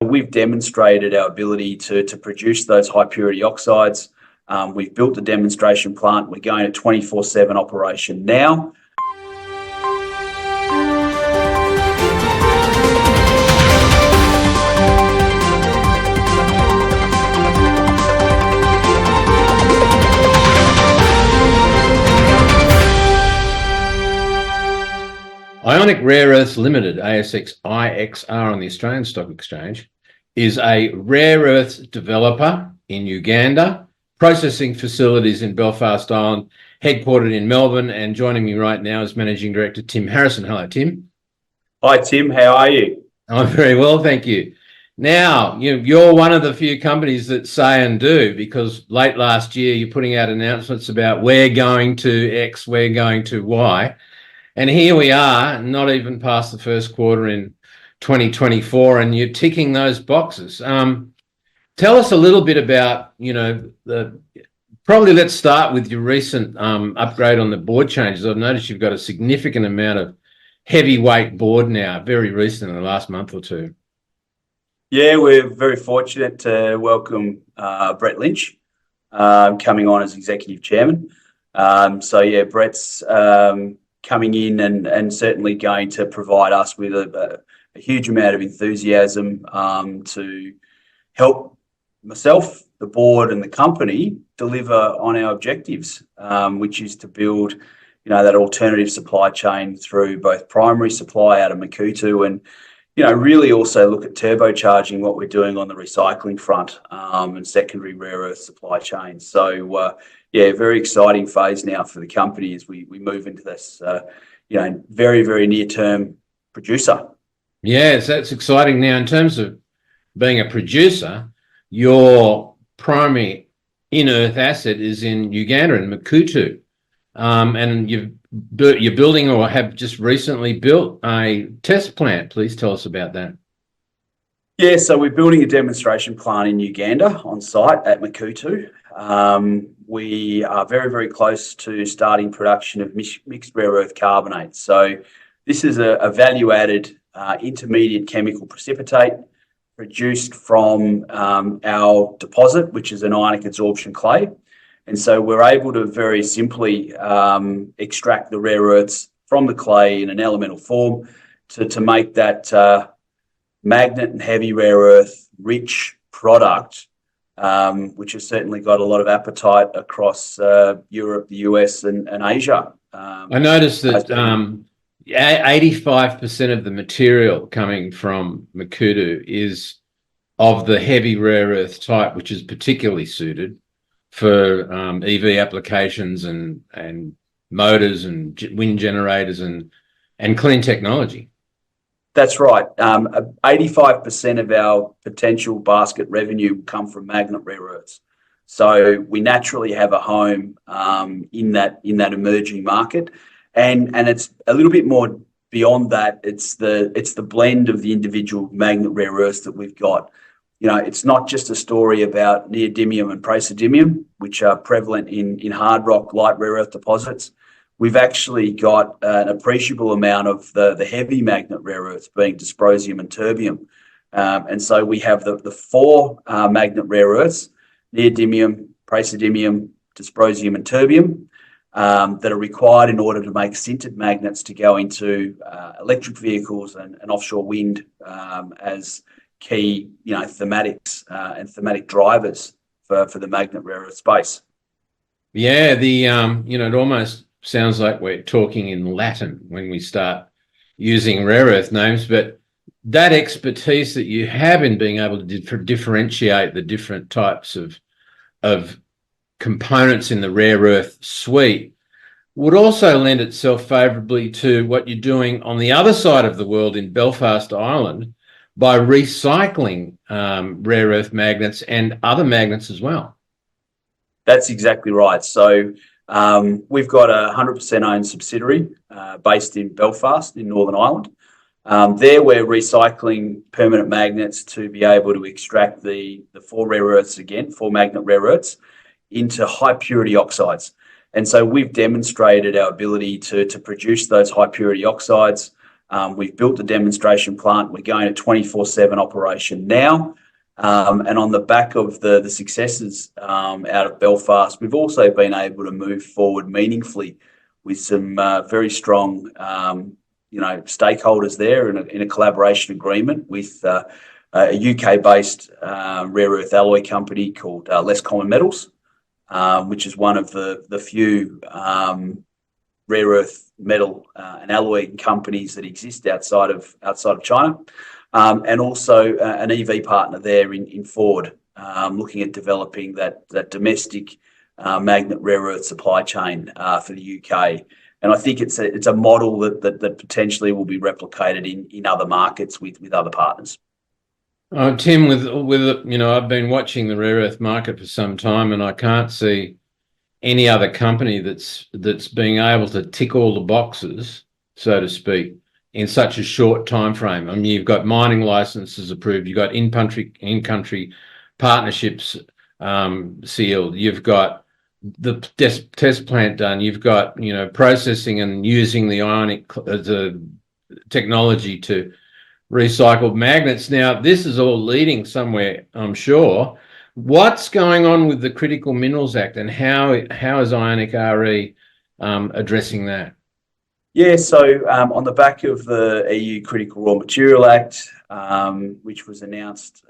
We've demonstrated our ability to produce those high purity oxides. We've built a demonstration plant. We're going to 24/7 operation now. Ionic Rare Earths Limited, ASX IXR on the Australian Stock Exchange, is a rare earths developer in Uganda, processing facilities in Belfast, Ireland, headquartered in Melbourne, and joining me right now is Managing Director Tim Harrison. Hello, Tim. Hi, Tim. How are you? I'm very well, thank you. Now, you're one of the few companies that say and do, because late last year you're putting out announcements about we're going to X, we're going to Y. And here we are, not even past the first quarter in 2024, and you're ticking those boxes. Tell us a little bit about, probably let's start with your recent upgrade on the board changes. I've noticed you've got a significant amount of heavyweight board now, very recent in the last month or two. Yeah, we're very fortunate to welcome Brett Lynch coming on as Executive Chairman. Brett's coming in and certainly going to provide us with a huge amount of enthusiasm to help myself, the board and the company deliver on our objectives, which is to build, that alternative supply chain through both primary supply out of Makuutu and, really also look at turbocharging what we're doing on the recycling front and secondary rare earth supply chain. So, very exciting phase now for the company as we move into this, very, very near-term producer. Yes, that's exciting. Now, in terms of being a producer, your primary in-earth asset is in Uganda, in Makuutu, and you're building or have just recently built a test plant. Please tell us about that. Yeah, so we're building a demonstration plant in Uganda on site at Makuutu. We are very, very close to starting production of mixed rare earth carbonate. So this is a value-added intermediate chemical precipitate produced from our deposit, which is an ionic adsorption clay. And so we're able to very simply extract the rare earths from the clay in an elemental form to make that magnet and heavy rare earth rich product, which has certainly got a lot of appetite across Europe, the US and Asia. I noticed that 85% of the material coming from Makuutu is of the heavy rare earth type, which is particularly suited for EV applications and motors and wind generators and clean technology. That's right. 85% of our potential basket revenue come from magnet rare earths. So we naturally have a home in that emerging market, and it's a little bit more beyond that. It's the blend of the individual magnet rare earths that we've got. It's not just a story about neodymium and praseodymium, which are prevalent in hard rock light rare earth deposits. We've actually got an appreciable amount of the heavy magnet rare earths, being dysprosium and terbium. And so we have the four magnet rare earths, neodymium, praseodymium, dysprosium and terbium, that are required in order to make sintered magnets to go into electric vehicles and offshore wind as key thematics and thematic drivers for the magnet rare earth space. Yeah, it almost sounds like we're talking in Latin when we start using rare earth names, but that expertise that you have in being able to differentiate the different types of components in the rare earth suite would also lend itself favourably to what you're doing on the other side of the world in Belfast, Ireland, by recycling rare earth magnets and other magnets as well. That's exactly right. So we've got a 100% owned subsidiary based in Belfast in Northern Ireland. There we're recycling permanent magnets to be able to extract the four magnet rare earths into high purity oxides. And so we've demonstrated our ability to produce those high purity oxides We've built the demonstration plant. We're going to 24/7 operation now. And on the back of the successes out of Belfast, we've also been able to move forward meaningfully with some very strong stakeholders there in a collaboration agreement with a UK-based rare earth alloy company called Less Common Metals, which is one of the few rare earth metal and alloy companies that exist outside of China, and also an EV partner there in Ford, looking at developing that domestic magnet rare earth supply chain for the UK. And I think it's a model that potentially will be replicated in other markets with other partners. Tim, I've been watching the rare earth market for some time, and I can't see any other company that's being able to tick all the boxes, so to speak, in such a short time frame. I mean, you've got mining licenses approved, you've got in-country partnerships sealed, you've got the test plant done, you've got processing and using the Ionic technology to recycle magnets. Now, this is all leading somewhere, I'm sure. What's going on with the Critical Minerals Act, and how is Ionic RE addressing that? Yeah, so on the back of the EU Critical Raw Material Act, which was announced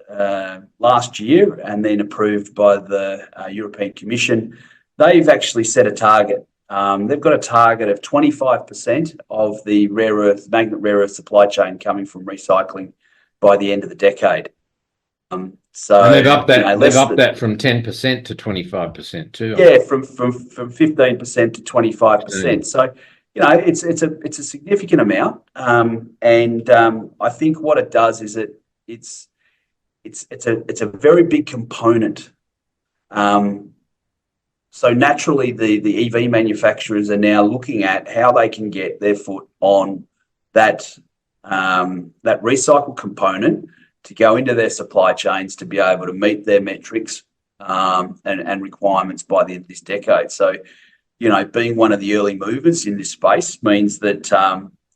last year and then approved by the European Commission, they've actually set a target. They've got a target of 25% of the magnet rare earth supply chain coming from recycling by the end of the decade. So and they've upped that from 10% to 25% too. Yeah, from 15% to 25%. So it's a significant amount, and I think what it does is it's a very big component. So naturally, the EV manufacturers are now looking at how they can get their foot on that recycled component to go into their supply chains to be able to meet their metrics and requirements by the end of this decade. So, being one of the early movers in this space means that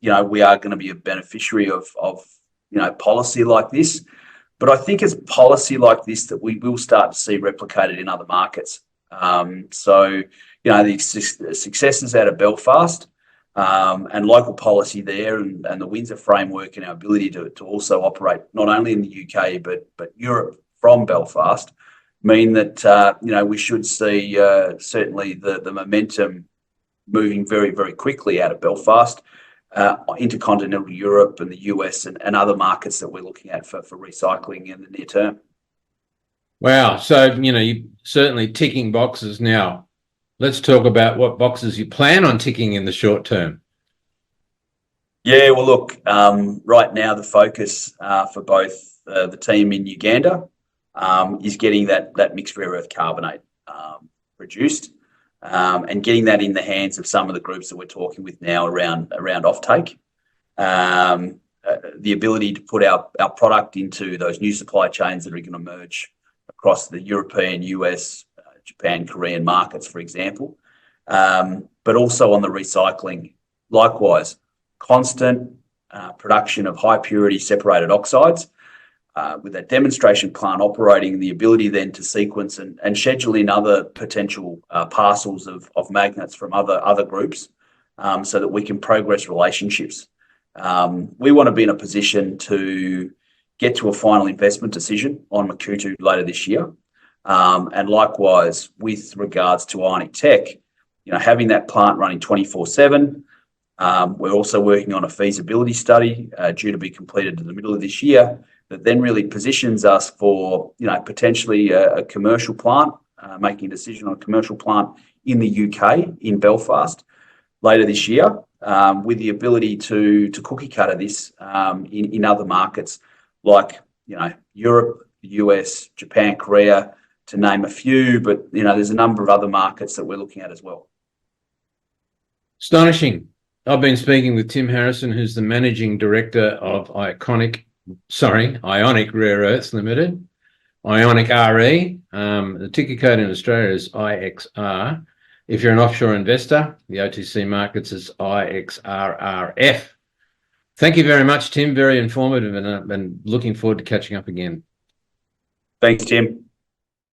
we are going to be a beneficiary of policy like this. But I think it's policy like this that we will start to see replicated in other markets. So, the successes out of Belfast and local policy there and the Windsor framework and our ability to also operate not only in the UK but Europe from Belfast mean that we should see certainly the momentum moving very, very quickly out of Belfast into continental Europe and the US and other markets that we're looking at for recycling in the near term. Wow. So, you're certainly ticking boxes now. Let's talk about what boxes you plan on ticking in the short term. Yeah, well, look, right now the focus for both the team in Uganda is getting that mixed rare earth carbonate produced and getting that in the hands of some of the groups that we're talking with now around offtake. The ability to put our product into those new supply chains that are going to emerge across the European, US, Japan, Korean markets, for example, but also on the recycling. Likewise, constant production of high purity separated oxides with that demonstration plant operating, the ability then to sequence and schedule in other potential parcels of magnets from other groups so that we can progress relationships. We want to be in a position to get to a final investment decision on Makuutu later this year. And likewise, with regards to Ionic Tech, having that plant running 24/7, we're also working on a feasibility study due to be completed in the middle of this year that then really positions us for, potentially a commercial plant, making a decision on a commercial plant in the UK, in Belfast, later this year, with the ability to cookie cutter this in other markets like, Europe, the US, Japan, Korea, to name a few, but there's a number of other markets that we're looking at as well. Astonishing. I've been speaking with Tim Harrison, who's the managing director of Ionic Rare Earths Limited, Ionic RE. The ticker code in Australia is IXR. If you're an offshore investor, the OTC markets is IXRRF. Thank you very much, Tim. Very informative, and looking forward to catching up again. Thanks, Tim.